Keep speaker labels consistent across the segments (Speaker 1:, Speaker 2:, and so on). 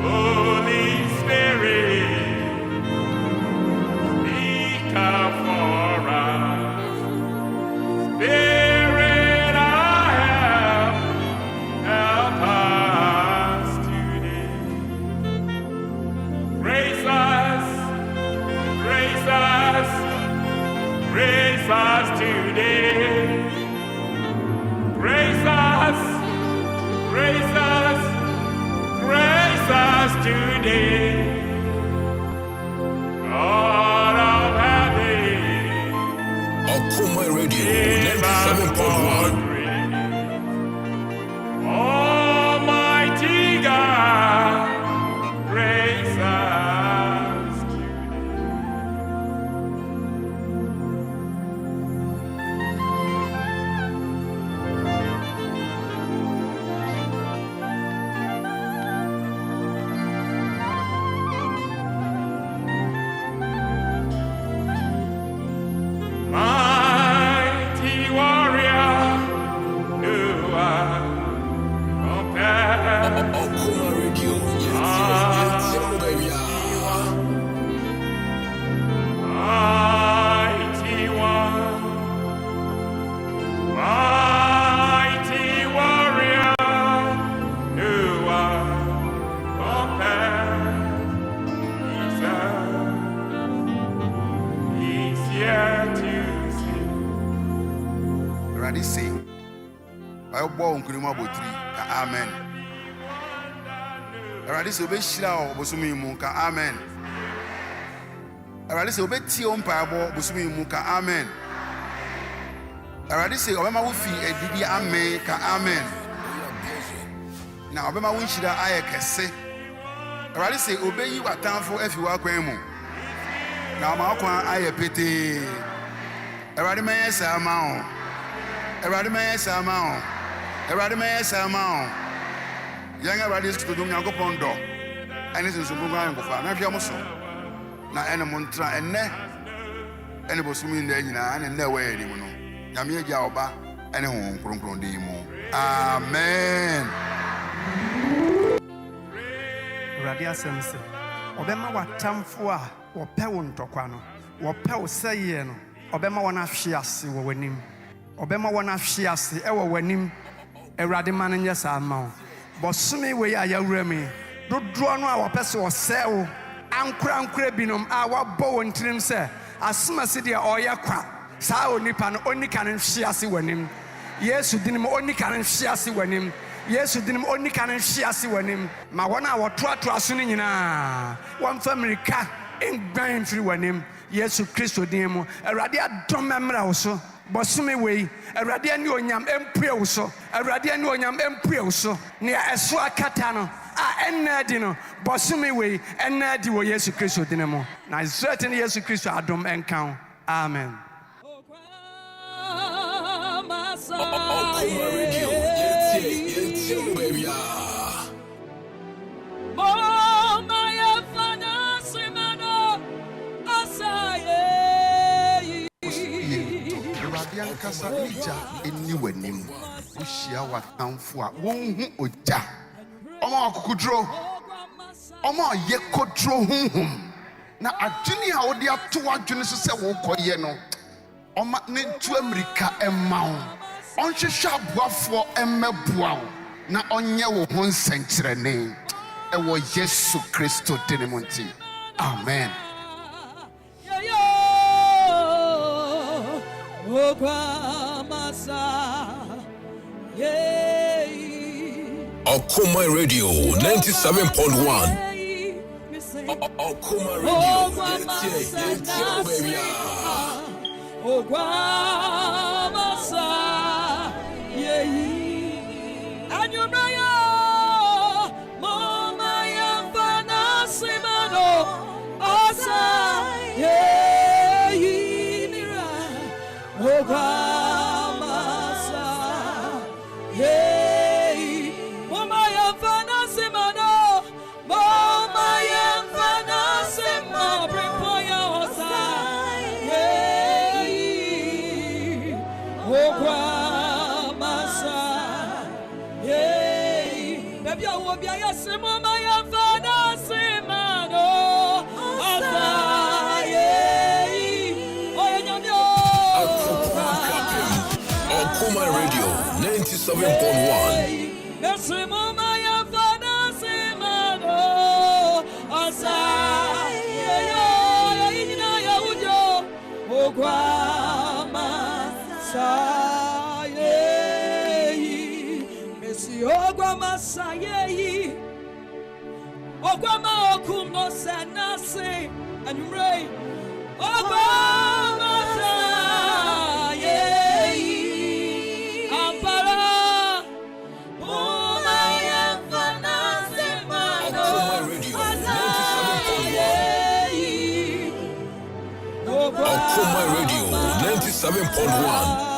Speaker 1: Holy Spirit, speak up for us. Spirit, help us today. Grace us today. Grace us today. God of heaven,
Speaker 2: Akropong Radio 97.1.
Speaker 1: Almighty God, grace us mighty warrior, you are compared.
Speaker 2: Akropong Radio
Speaker 1: Mighty one, mighty warrior, you are compared. He's here to see.
Speaker 3: Ready, say, I won't come up with 3. Amen. Ready, say, be shila obosumi muka. Amen. Ready, say, be ti ompa obosumi muka. Amen. Ready, say, obema wufi edidi amen ka. Amen. Na obema wunshira aye kese. Ready, say, obeyi watanfo efiwa kwemu. Na ma kwa aye pete. Ready, me yes amount. Ready, me yes amount. Ready, me yes amount. Yanga ready to do Akropong do. Anything so go and go for. Na hwe amoso. Na ene montra enne. Ene bosumi nda nyina ene nda we edi mu no. Nyame agya oba ene ho kronkron di mu. Amen.
Speaker 4: Awurade asɛm sɛ ɔbɛma watamfo a wɔpɛ wo ntɔkwa no wɔpɛ wo sɛyɛ no ɔbɛma wɔn ahwe ase wɔ w'anim ɔbɛma wɔn ahwe ase ɛwɔ w'anim Awurade ma no nyɛ saa ma wo bɔsome wei a yɛawura mu dodoɔ no a wɔpɛ sɛ ɔsɛe wo ankorankora binom a wɔabɔ wɔn tirim sɛ asomasi deɛ ɔyɛ kwa saa onipa no onika no nhwe ase w'anim Yesu dinim onika no nhwe ase w'anim Yesu dinim onika no nhwe ase w'anim ma wɔn a wɔtoatoa so no nyinaa wɔmfa mmirika ngban mfiri w'anim Yesu Kristo din mu Awurade adɔm mmra wo so bɔsome wei Awurade ani onyam empue wo so Awurade ani onyam empue wo so nea ɛso akata no a ɛnna di no bɔsome wei ɛnna di wɔ Yesu Kristo din mu na Israel ne Yesu Kristo adɔm ɛnka wo amen.
Speaker 2: Akropong Radio baby.
Speaker 3: Kasa ija eni w'anim wohyia watamfo a wonhu oja ɔma akokudro ɔma ɔyɛ kodro honhom na adwene a wode ato adwene so sɛ wokɔyɛ no ɔma ne ntu Amerika ɛma wo ɔnhwehwɛ aboafoɔ ɛmmɛboa wo na ɔnyɛ wo ho nsɛnkyerɛnne ɛwɔ Yesu Kristo din mu nti amen.
Speaker 2: Akropong Radio 97.1. Akropong Radio baby.
Speaker 5: Baby, I will be a simon, my father, Simano.
Speaker 2: Akropong-Akuapem Radio 97.1.
Speaker 5: Simon, my father, Simano. Ogwama saye, Messi Ogwama saye, Ogwama okuno senase, and you pray, Ogwama saye, Ampara, Umaya fanase mano,
Speaker 2: Akropong Radio 97.1.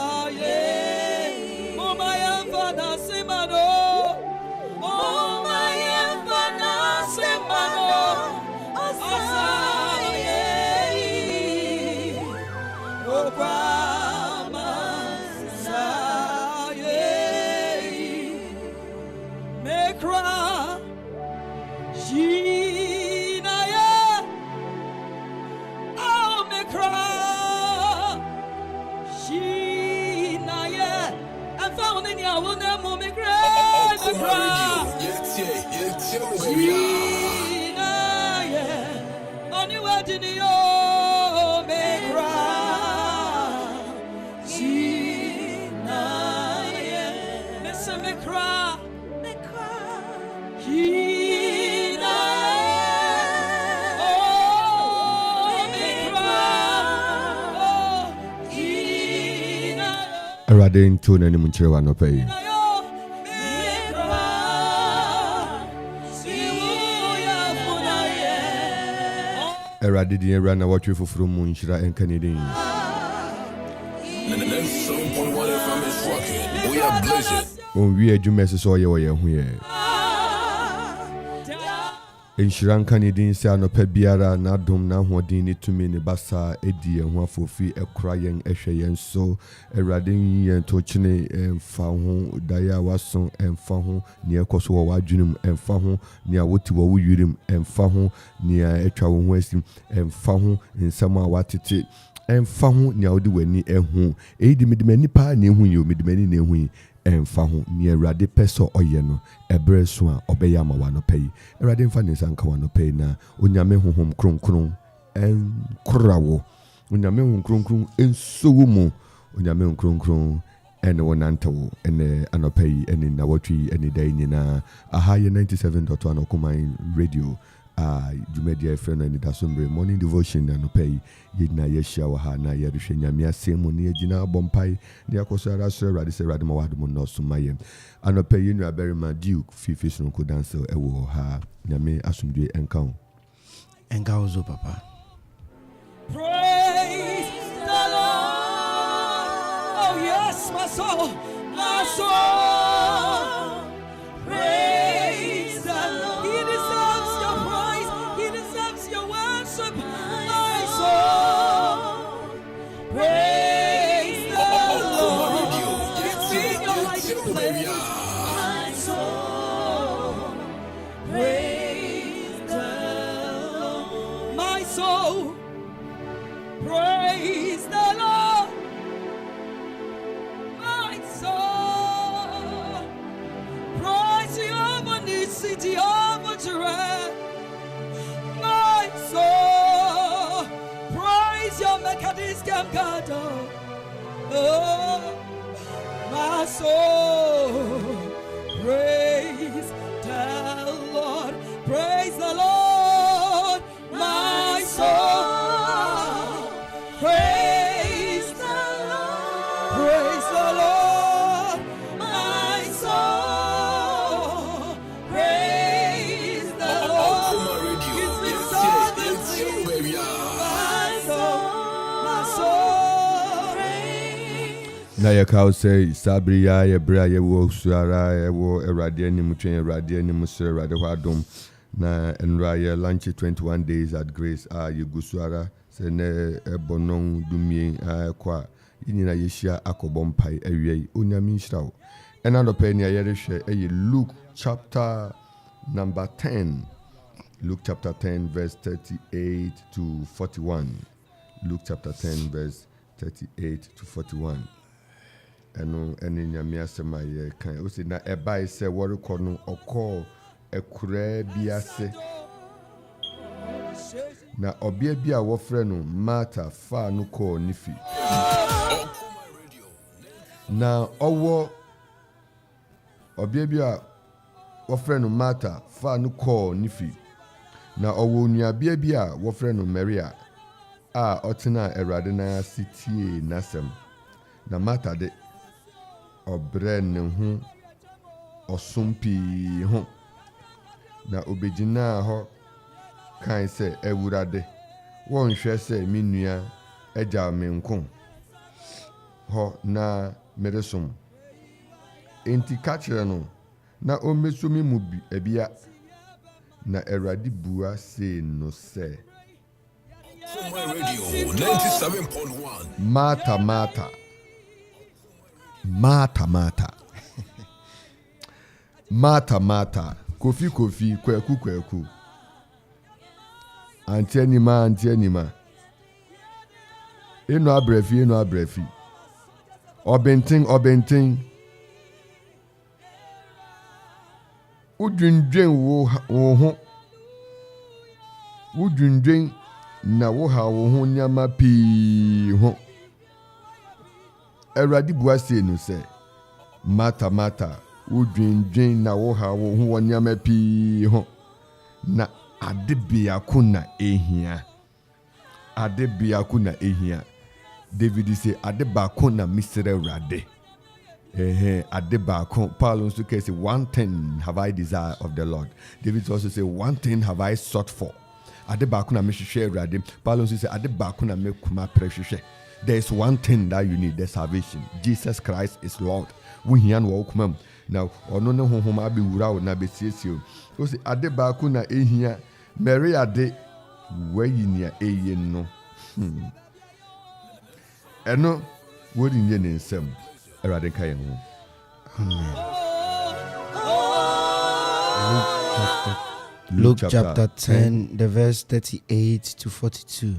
Speaker 6: Radin tune ni munchire no pay. Eradi di rana watch for munchira and Canadian.
Speaker 2: 97.1 FM is rocking. We are blessed.
Speaker 6: When we are Jumes so ye here. In Shiran Canadian say no pe biara na dom na hodin ni tumi ni basa edi ho afofi ekurayen ehweyen so eradin yen to chine emfa ho daya wason emfa ho ne ekoso wo wadwunum emfa ho ne awoti wo yurim emfa ho ne etwa wo ho asim emfa ho nsam a watete emfa ho ne awodi wani ehu edi midimani pa ne ehu yo midimani ne ehu emfa ho ne erade peso oye no ebre so a obeya ma wa no pay erade mfa ne sanka wa no pay na onyame honhom kronkron enkrawo onyame honhom kronkron ensowo mu onyame honhom kronkron ene wonantawo ene anopay ene nawotwi ene dai nyina aha ye 97.1 Akropong Radio Jumedia friend Anidaso Bere morning devotion na no pay yina yeshia wa ha na yerehwe nyame asemu ne agina bompai ne akosara so rade se rade ma wado mo no so maye anopay yinu Barima Duke fifis no ko dance ewo ha nyame asumdwe enka ozo papa.
Speaker 5: Praise the Lord. Oh yes, my soul, my soul. Praise the Lord. He deserves your praise. He deserves your worship. My soul. Praise the Lord. Sing your righteous praise. My soul. Praise the Lord. My soul. Praise the Lord. My soul. Praise Jehovah Nissi, Jehovah Jireh. My soul. Praise your Mekadiscam God. Oh, my soul. Praise the Lord. Praise the Lord. My soul. Praise the Lord. Praise the Lord. My soul. Praise the Lord. My soul. My soul.
Speaker 6: Na ye ka say sabriya ye bra ye wo suara ye wo erade anim twen erade anim so erade hwadom na enra ye lunch 21 days at Grace ye gusuara se ne ebonon dumie kwa yinina yeshia akobompai ewie onyame nhyirawo And on the penny, I share Luke chapter number 10. Luke chapter 10, verse 38 to 41. Luke chapter 10, verse 38 to 41. And in Yamia Sema, can you see that a by say what you call no or call a crabiase? Na obia bia wo frɛ no Martha fa no kɔ nifi. Na owo obia bia wo frɛ no Martha fa no kɔ nifi. Na owo nuabia bia wo frɛ no Maria a ɔtena Awurade na sitie nasɛm. Na Martha de obrɛ ne ho ɔsompi ho. Na obegyina hɔ kan sɛ Awurade wɔnhwɛ sɛ me nua agya me nko hɔ na meresom. Enti ka kyerɛ no na ɔmmeso me mu abia. Na Awurade bua se no sɛ
Speaker 2: Radio 97.1.
Speaker 6: Martha, Martha. Martha, Martha. Martha, Martha. Kofi, kofi, kweku, kweku. Antianima, antianima. Eno abrefi, eno abrefi. Obenting, obenting. Udwindwen wo ho. Udwindwen na wo ha wo ho nyama pii ho. Awurade bua se no se Martha, Martha. Udwindwen na wo ha wo ho nyama pii ho. Na ade biako na ehia. Ade biako na ehia. David say ade baako na misere Awurade. Ade baako. Paul also say one thing have I desired of the Lord. David also say one thing have I sought for. Ade baako na mehwehwɛ Awurade. Paul also say ade baako na mekuma prehwehwɛ. There is one thing that you need, the salvation. Jesus Christ is Lord. We hear no okuma. Now ono ne honhom abi wura na besiesie. O say ade baako na ehia. Mary ade wayinia eye no. Eno wodi nye ne nsem. Awurade ka ye ho.
Speaker 7: Luke chapter 10, the verse 38 to 42.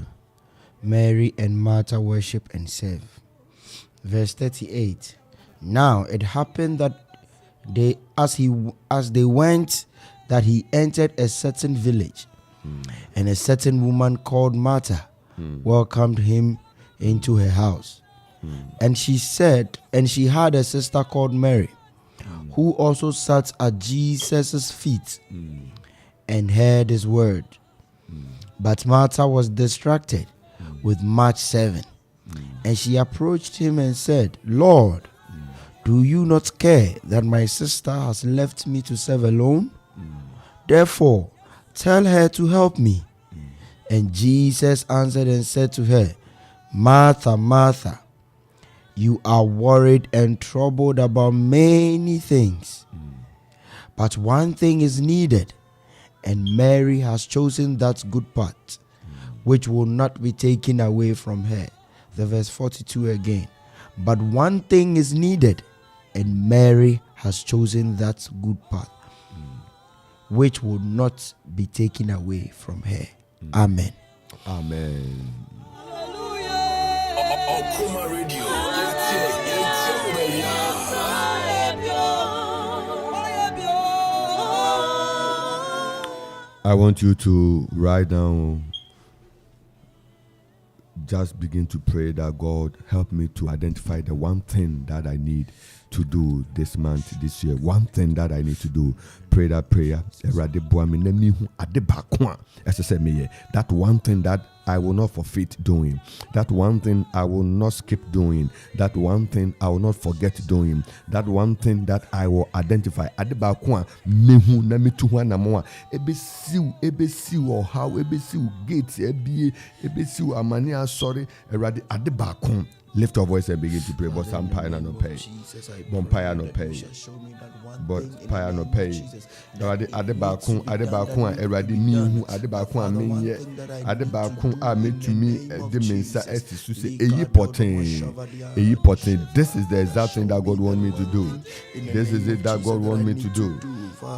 Speaker 7: Mary and Martha worship and serve. Verse 38. Now it happened that as they went, that he entered a certain village, and a certain woman called Martha welcomed him into her house. And she had a sister called Mary, who also sat at Jesus' feet and heard his word. But Martha was distracted with much serving. And she approached him and said, Lord, do you not care that my sister has left me to serve alone? Therefore, tell her to help me. And Jesus answered and said to her, Martha, Martha, you are worried and troubled about many things. But one thing is needed, and Mary has chosen that good part, which will not be taken away from her. The verse 42 again. But one thing is needed, and Mary has chosen that good part, which will not be taken away from her. Amen.
Speaker 6: Amen.
Speaker 2: Okuma Radio.
Speaker 6: I want you to write down, just begin to pray that God help me to identify the one thing that I need to do this month, this year. One thing that I need to do. Pray that prayer. That one thing that I will not forfeit doing. That one thing I will not skip doing. That one thing I will not forget doing. That one thing that I will identify. Ebesiu or how ebesiu gates ebesiu amania sorry Lift your voice and begin to pray. But some pay no pay. Bon pay no pay. But pay no pay. Adebakun a eradi mihu adebakun a menye adebakun a metumi de mensa esti say eyi potin. This is the exact thing that God want me to do. This is it that God want me to do.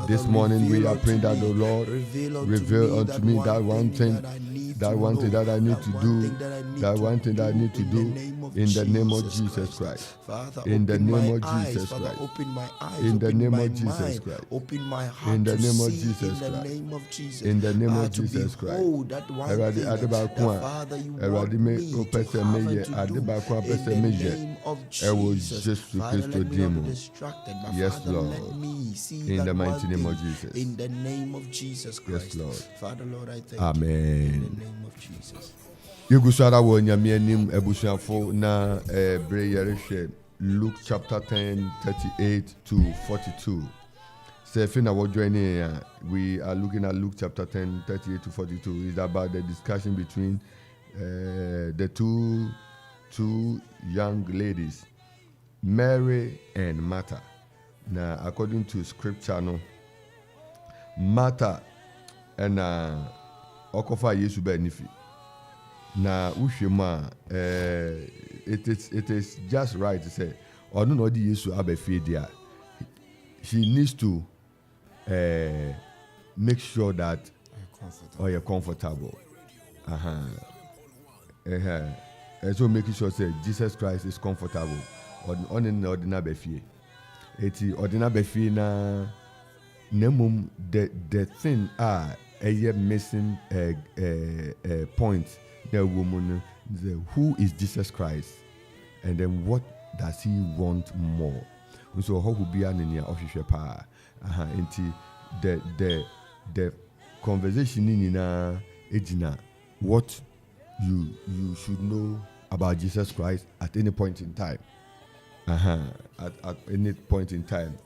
Speaker 6: This morning we are praying that the Lord reveal unto me that one thing that I need to do, that one thing that I need to do in the name of Jesus Christ. In the name of Jesus Christ. In the name of Jesus Christ.
Speaker 7: Open my heart.
Speaker 6: In the
Speaker 7: to
Speaker 6: name of
Speaker 7: see
Speaker 6: Jesus
Speaker 7: in the
Speaker 6: Christ.
Speaker 7: name of Jesus.
Speaker 6: In the name of
Speaker 7: To
Speaker 6: Jesus Christ.
Speaker 7: behold that one thing that Father you want me to have and to do in the name of Jesus. Father, let me not be distracted. But
Speaker 6: Yes,
Speaker 7: Father,
Speaker 6: Lord.
Speaker 7: let me see
Speaker 6: In
Speaker 7: that
Speaker 6: the mighty
Speaker 7: one
Speaker 6: name
Speaker 7: thing
Speaker 6: of Jesus.
Speaker 7: in the name of Jesus Christ.
Speaker 6: Yes, Lord.
Speaker 7: Father, Lord, I thank
Speaker 6: Amen.
Speaker 7: you in the name of Jesus.
Speaker 6: Yegusara wo nyame anim ebusuafo na bre yɛrehwɛ Luke chapter 10 38 to 42. Say na what joining we are looking at Luke chapter 10 38 to 42. It's about the discussion between the two young ladies, Mary and Martha. Now according to scripture no, Martha and Akuffo Yesu ba nifi. Na ushema it is just right to say or no di Yesu abefie dia. She needs to make sure that you're comfortable. And so making sure say Jesus Christ is comfortable on an ordinary befie. Eti ordinary befie na nemum the thing a missing point. The woman, who is Jesus Christ, and then what does he want more? So how would be an in official power? The conversation in Ejina, what you should know about Jesus Christ at any point in time. At any point in time.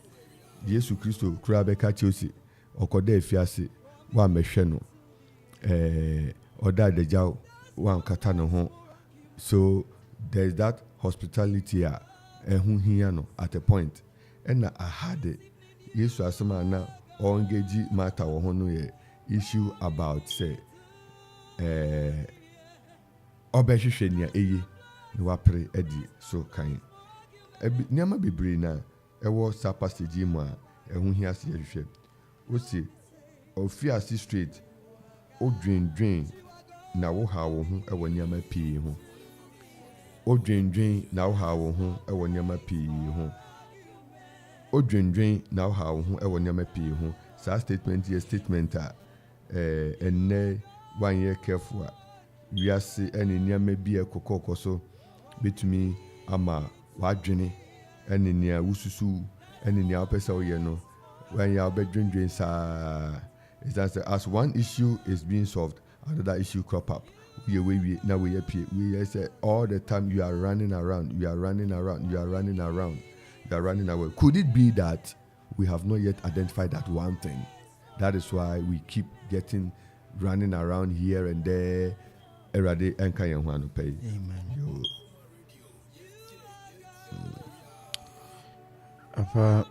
Speaker 6: Jesus Christ Krabeka Chelsea Okode Fiase wa mehwe no oda dejao one katano ho. So there's that hospitality at a point. And I had it. Yes, as a man or engage matter or hono issue about say obeshishenia eye no wapre edi so kind. Nyama bebre na ewo sapastage mu a ehun hia se hwehwe. O si ofiase street o dwen na wo ha wo ho e wonyama pii ho o dwen na wo ha wo ho e wonyama pii ho o dwen na wo ha wo ho e wonyama pii ho sa statement a enne one year careful we are see any nyama bi ekokoko so betumi ama wadwene ene nia wususu ene nia opesa wo ye no when you be dwen sa is that as one issue is being solved, another issue crop up. We say all the time you are running around. Could it be that we have not yet identified that one thing? That is why we keep getting running around here and there. Erade enka yen ho pay.
Speaker 7: Amen. Apa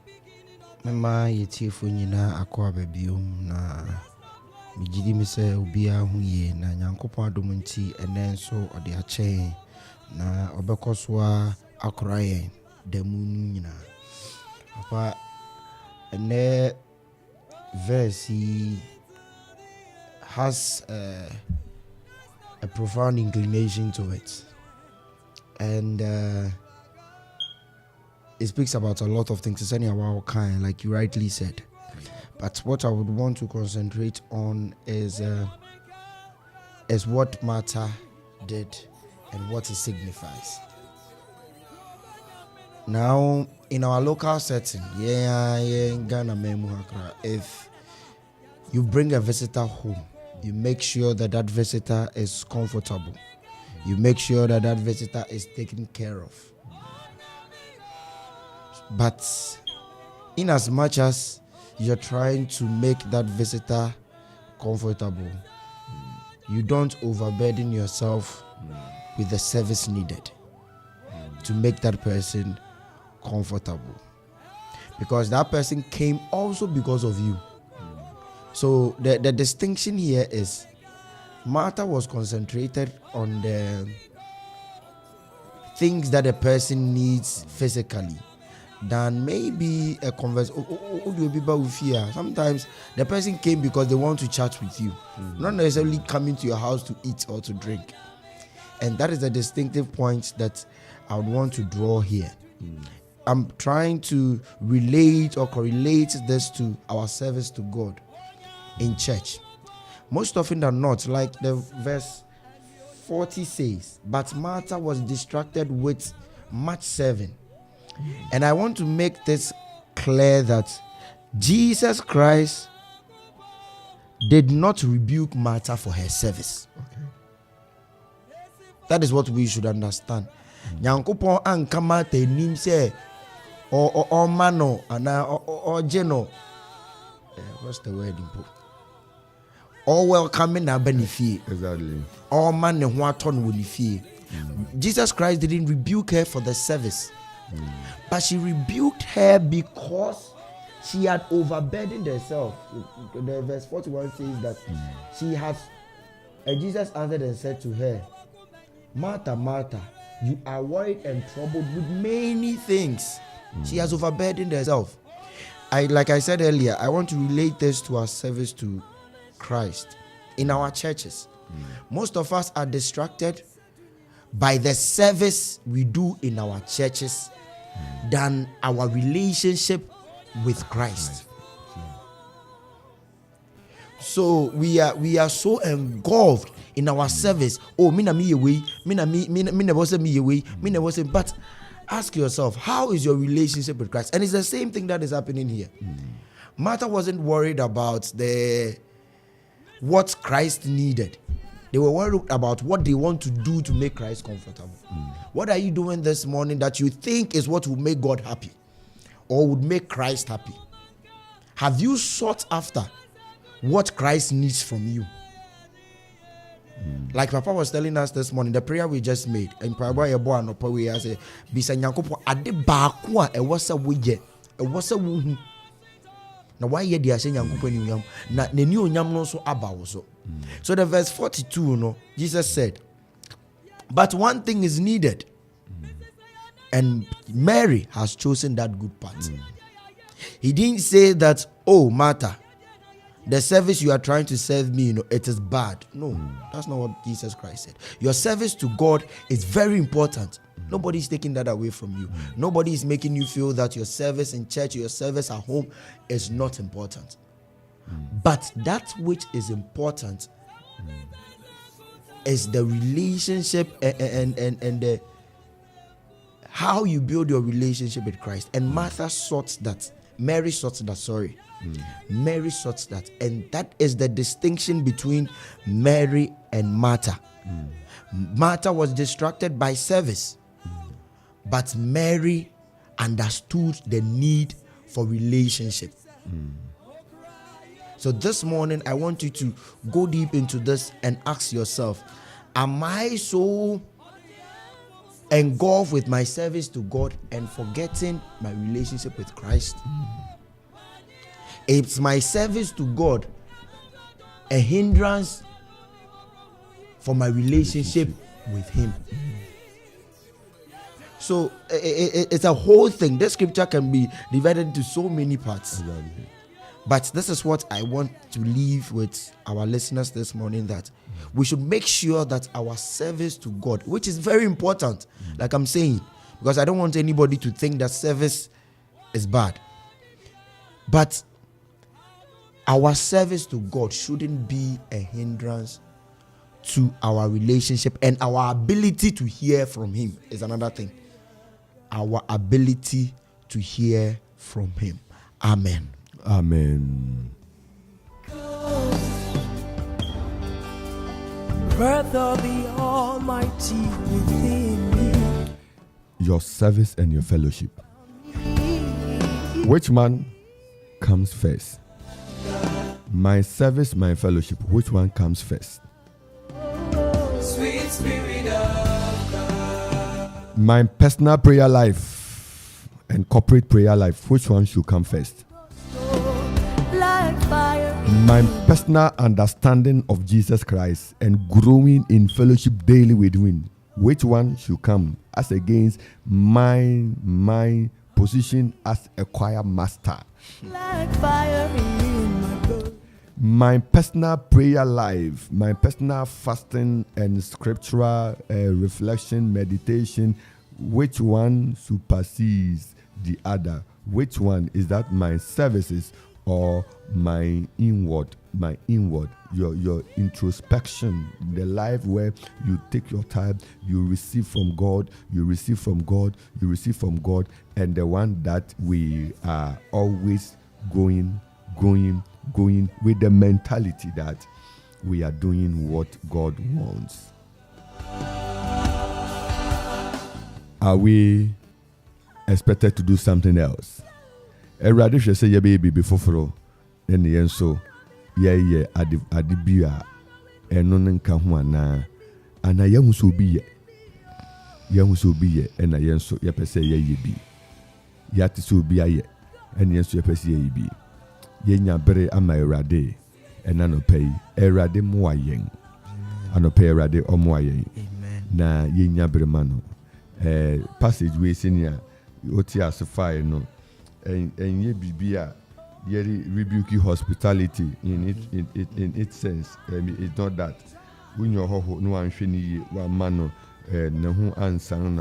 Speaker 7: mema yetifo nyina akwa babiom na migidi mi se obia hu ye na Nyankopon adom nti ene nso ode ache na obekoso akora yen damu nyina. Apa ene verse has a profound inclination to it, and it speaks about a lot of things. It's anyhow our kind, like you rightly said. But what I would want to concentrate on is what Martha did and what it signifies. Now, in our local setting, in Ghana, if you bring a visitor home, you make sure that that visitor is comfortable. You make sure that that visitor is taken care of. But in as much as you're trying to make that visitor comfortable, you don't overburden yourself with the service needed. to make that person comfortable. Because that person came also because of you. So the distinction here is Martha was concentrated on the things that a person needs physically than maybe a conversation. Sometimes the person came because they want to chat with you, not necessarily coming to your house to eat or to drink. And that is the distinctive point that I would want to draw here. I'm trying to relate or correlate this to our service to God in church. Most often than not, like the verse 40 says, but Martha was distracted with much serving. And I want to make this clear that Jesus Christ did not rebuke Martha for her service. Okay. That is what we should understand. Nyankopon anka Martha nim say or mano or geno. What's the word in Pope? All welcoming na benefit.
Speaker 6: Exactly.
Speaker 7: All man who are torn will fear. Jesus Christ didn't rebuke her for the service, but she rebuked her because she had overburdened herself. The verse 41 says that she has, and Jesus answered and said to her, Martha, Martha, you are worried and troubled with many things. She has overburdened herself. Like I said earlier, I want to relate this to our service to Christ in our churches. Most of us are distracted by the service we do in our churches than our relationship with Christ. So we are so engulfed in our service. Oh, but ask yourself, how is your relationship with Christ? And it's the same thing that is happening here. Martha wasn't worried about what Christ needed. They were worried about what they want to do to make Christ comfortable. What are you doing this morning that you think is what will make God happy or would make Christ happy? Have you sought after what Christ needs from you? Like Papa was telling us this morning, the prayer we just made, and probably we say, "Bisa nyankopo ade baako a ewasa woye, ewasa wuhu." Na why ye dia say nyankopo ni unyam, na neni unyam no so aba wo so. So the verse 42, no, Jesus said, but one thing is needed, and Mary has chosen that good part. He didn't say that, oh, Martha, the service you are trying to serve me, it is bad. No, that's not what Jesus Christ said. Your service to God is very important. Nobody is taking that away from you. Nobody is making you feel that your service in church, your service at home is not important. But that which is important is the relationship and the how you build your relationship with Christ. And Martha sought that. Mary sought that, Mary sought that. And that is the distinction between Mary and Martha. Martha was distracted by service, but Mary understood the need for relationship. So this morning, I want you to go deep into this and ask yourself, am I so engulfed with my service to God and forgetting my relationship with Christ? Is my service to God a hindrance for my relationship with Him? So it's a whole thing. This scripture can be divided into so many parts. But this is what I want to leave with our listeners this morning, that we should make sure that our service to God, which is very important, like I'm saying, because I don't want anybody to think that service is bad. But our service to God shouldn't be a hindrance to our relationship, and our ability to hear from Him is another thing. Our ability to hear from Him. Amen.
Speaker 6: Amen.
Speaker 5: Breath of the Almighty within me.
Speaker 6: Your service and your fellowship. Which man comes first? My service, my fellowship. Which one comes first?
Speaker 5: Sweet Spirit of God.
Speaker 6: My personal prayer life and corporate prayer life, which one should come first? My personal understanding of Jesus Christ and growing in fellowship daily with him, which one should come as against my position as a choir master? My personal prayer life, my personal fasting and scriptural reflection, meditation, which one supersedes the other? Which one is that? My services or my inward, your introspection, the life where you take your time, you receive from God, and the one that we are always going with the mentality that we are doing what God wants. Are we expected to do something else? Erade hwe say ye be before then yen so ye adibia eno nka ho ana ye hu so bi ye ena yen so ye pese ye bi ya ti so bi aye ena yen so ye pese ye bi ye nya bere ama erade ena no pay erade mo ayen anope erade omo ayen na ye nya bere ma no passage we senior oti asify no and ye bibia ye rebuke hospitality in its sense. It's not that when your ho no anhwe ni ye wa mano na hu ansan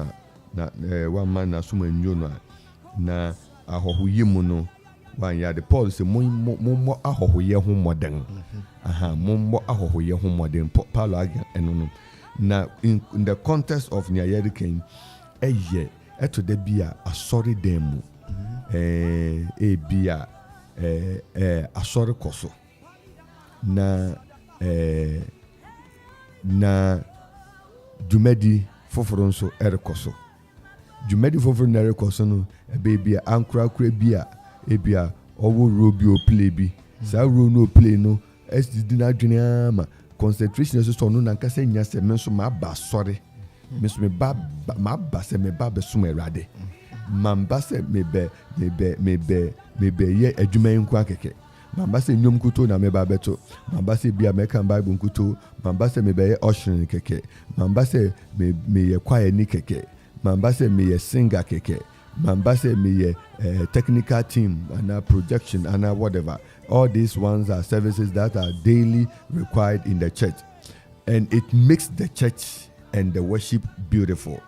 Speaker 6: na wa man na suma nyo na ahohoye mu no wan ya de Paul say mo ahohoye ho moden mo ahohoye ho moden Paul again eno na in the context of Nyayeri King eto de bia asori dem mu bia asori koso na jumedi foforo nso erekoso jumedi foforo na erekoso no bia ankura bia owo robi o play bi sa ro no play no SDD na dwene ama concentration so no na nkasa nya se menso ma ba sori menso me ba se me ba be sum erade mamba se mebe ye adwuma nku akeke mamba se nyom kuto na meba beto mamba se bia meka bible nkuto mamba se mebe ye ocean keke mamba se me ye choir ni keke mamba se me ye singer keke mamba se me ye technical team and projection and whatever. All these ones are services that are daily required in the church, and it makes the church and the worship beautiful.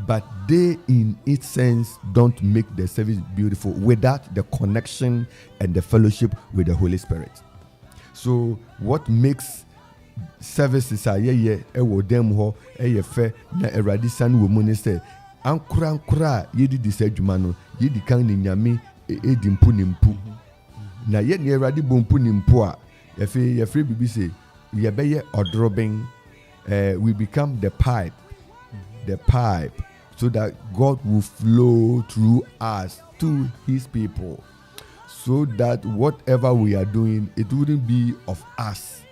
Speaker 6: But they in its sense don't make the service beautiful without the connection and the fellowship with the Holy Spirit. So what makes services are ewo dem ho fe na eradi san wo mu ne se ankura yedi disadwuma no yedi kan ni nyame edimpu ni mpu na ye ne eradi bompu ni mpu a ye free bibi se ye beye odroben we become the pipe so that God will flow through us to his people, so that whatever we are doing, it wouldn't be of us.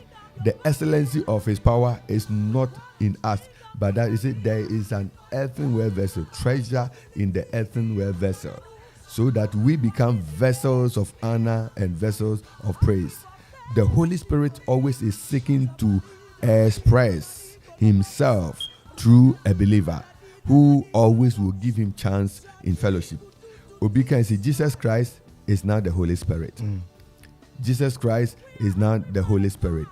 Speaker 6: The excellency of his power is not in us, but that is it. There is an earthenware vessel, treasure in the earthenware vessel, so that we become vessels of honor and vessels of praise. The Holy Spirit always is seeking to express himself through a believer who always will give him chance in fellowship. Obi can say Jesus Christ is not the Holy Spirit. Jesus Christ is not the Holy Spirit.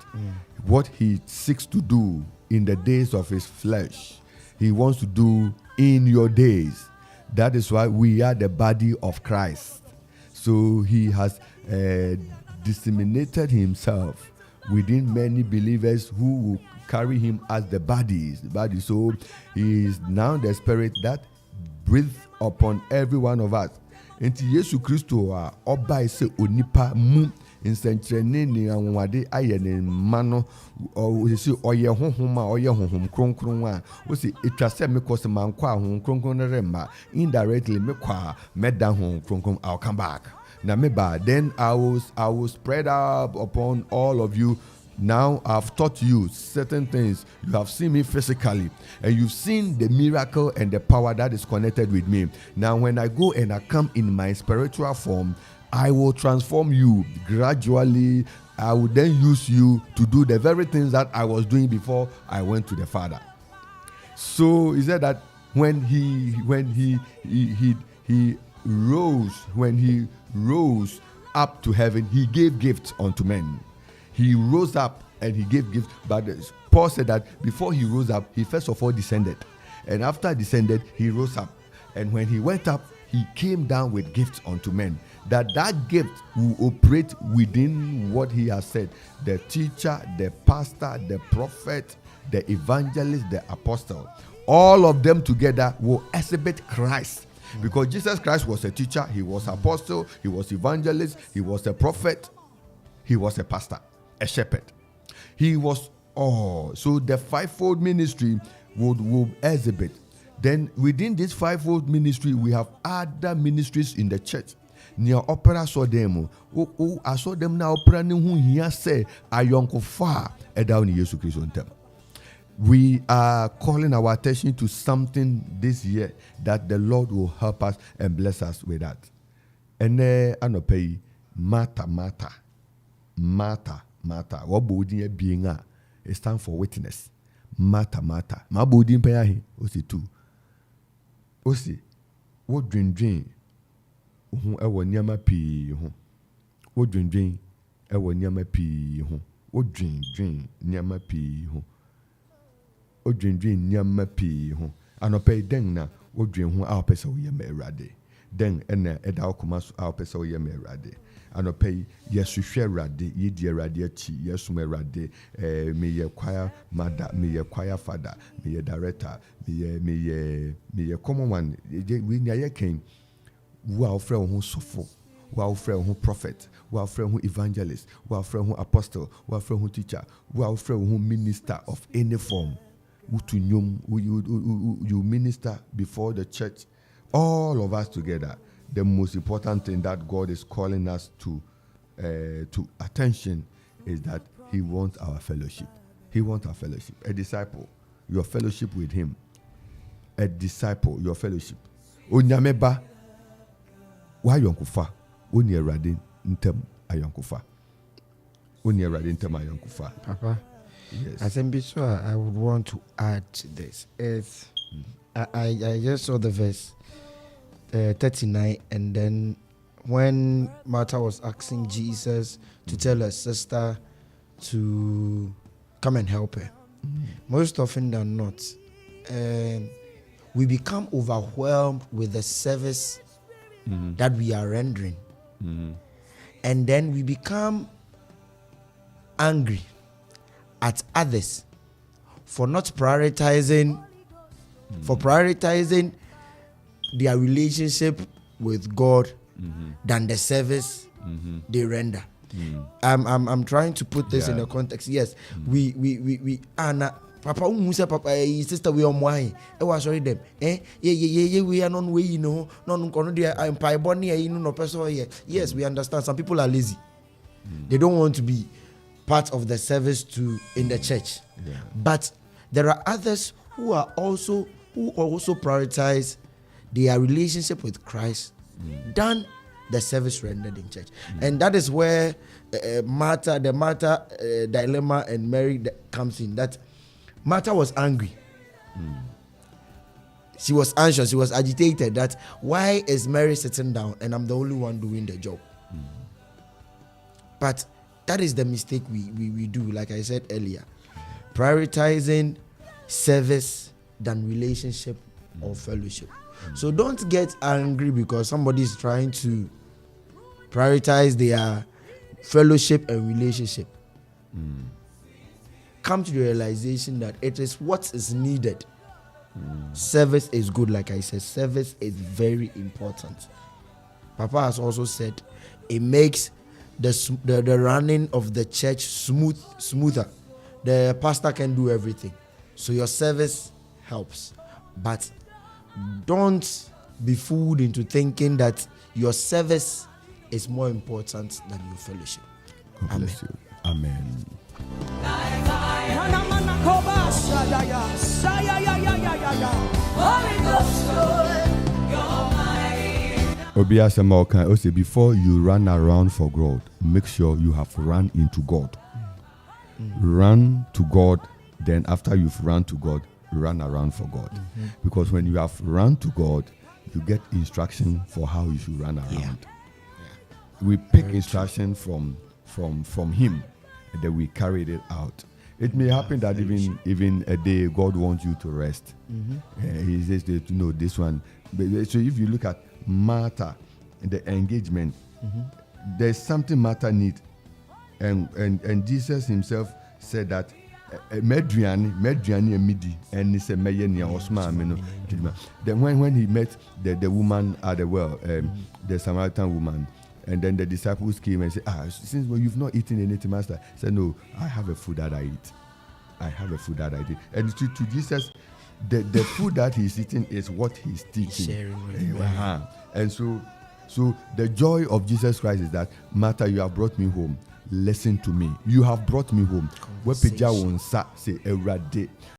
Speaker 6: What he seeks to do in the days of his flesh, he wants to do in your days. That is why we are the body of Christ. So he has disseminated himself within many believers who will carry him as the body. So he is now the Spirit that breathes upon every one of us. Enti Yesu Kristo a oba ise onipa mu nsenkyerene ni anwade aye ne mano o se oye honhoma oye honhom kronkron a o se etwase me kose mankwa honhom kronkron ne remba indirectly me kwa meda honhom kronkron. I'll come back na me ba then I will spread out upon all of you Now I've taught you certain things. You have seen me physically, and you've seen the miracle and the power that is connected with me. Now when I go and I come in my spiritual form, I will transform you gradually. I will then use you to do the very things that I was doing before I went to the Father. So he said that when he rose up to heaven, he gave gifts unto men. He rose up and he gave gifts. But Paul said that before he rose up, he first of all descended. And after descended, he rose up. And when he went up, he came down with gifts unto men. That gift will operate within what he has said. The teacher, the pastor, the prophet, the evangelist, the apostle. All of them together will exhibit Christ. Because Jesus Christ was a teacher, he was apostle, he was evangelist, he was a prophet, he was a pastor, a shepherd. He was all. So the fivefold ministry would exhibit. Then within this fivefold ministry, we have other ministries in the church. Near opera saw them. I saw them now opera who here say Akuffo down in Jesus Christ on them. We are calling our attention to something this year that the Lord will help us and bless us with that. And anopay Mata. What body being a stand for witness. Mata. My body pay osi two. Osi what dream. Ewo niama pii ho. What dream. Ewo niama pii ho. What dream niama pii ho. O dream nyama pii ho anopɛ den na o dream ho a pɛsɛ o yɛ me Awurade den ɛna ɛda okoma so a pɛsɛ o yɛ me Awurade anopɛ yɛsuhwɛ Awurade yɛdi Awurade akyi yɛsum Awurade me yɛ choir mother me yɛ choir father me yɛ director me yɛ common one we nya yɛ ken wo a ofrɛ wo ho sofo wo a ofrɛ wo ho prophet wo a ofrɛ wo ho evangelist wo a ofrɛ wo ho apostle wo a ofrɛ wo ho teacher wo a ofrɛ wo ho minister of any form. You minister before the church, all of us together. The most important thing that God is calling us to attention is that He wants our fellowship. He wants our fellowship. A disciple, your fellowship with Him. A disciple, your fellowship. Onyameba, wa yonkufa. Oni erade ntem ayonkufa. Oni erade ntem ayonkufa.
Speaker 7: Papa.
Speaker 6: Yes.
Speaker 7: As ambassador, I would want to add to this. I just saw the verse 39, and then when Martha was asking Jesus to tell her sister to come and help her, most often than not, we become overwhelmed with the service that we are rendering, and then we become angry at others for not prioritizing their relationship with God than the service they render. I'm trying to put this in a context. Yes, we Anna Papa Papa sister we on why I was sorry them. We are non way, non corner empire bonnie no person. Yes, we understand some people are lazy. They don't want to be part of the service in the church. But there are others who also prioritize their relationship with Christ than the service rendered in church. And that is where the Martha dilemma and Mary comes in. That Martha was angry. She was anxious. She was agitated. That why is Mary sitting down and I'm the only one doing the job? But that is the mistake we do, like I said earlier. Prioritizing service than relationship or fellowship. So don't get angry because somebody is trying to prioritize their fellowship and relationship. Come to the realization that it is what is needed. Service is good, like I said. Service is very important. Papa has also said it makes the running of the church smoother. The pastor can do everything. So your service helps. But don't be fooled into thinking that your service is more important than your fellowship.
Speaker 6: God bless you. Amen. Obia Samoka also before you run around for God, make sure you have run into God. Run to God, then after you've run to God, run around for God. Because when you have run to God, you get instruction for how you should run around. We pick instruction from Him, and then we carried it out. It may happen that even a day God wants you to rest. He says that, this one. So if you look at Martha, the engagement, there's something Martha needs, and Jesus Himself said that Medriani midi and it's a mayenia osman. Then when He met the woman at the well, the Samaritan woman, and then the disciples came and said, since you've not eaten anything, Master, he said, no, I have a food that I eat. I have a food that I eat. And to Jesus, the food that He's eating is what He's teaching. And so the joy of Jesus Christ is that, Martha, you have brought me home. Listen to me. You have brought me home.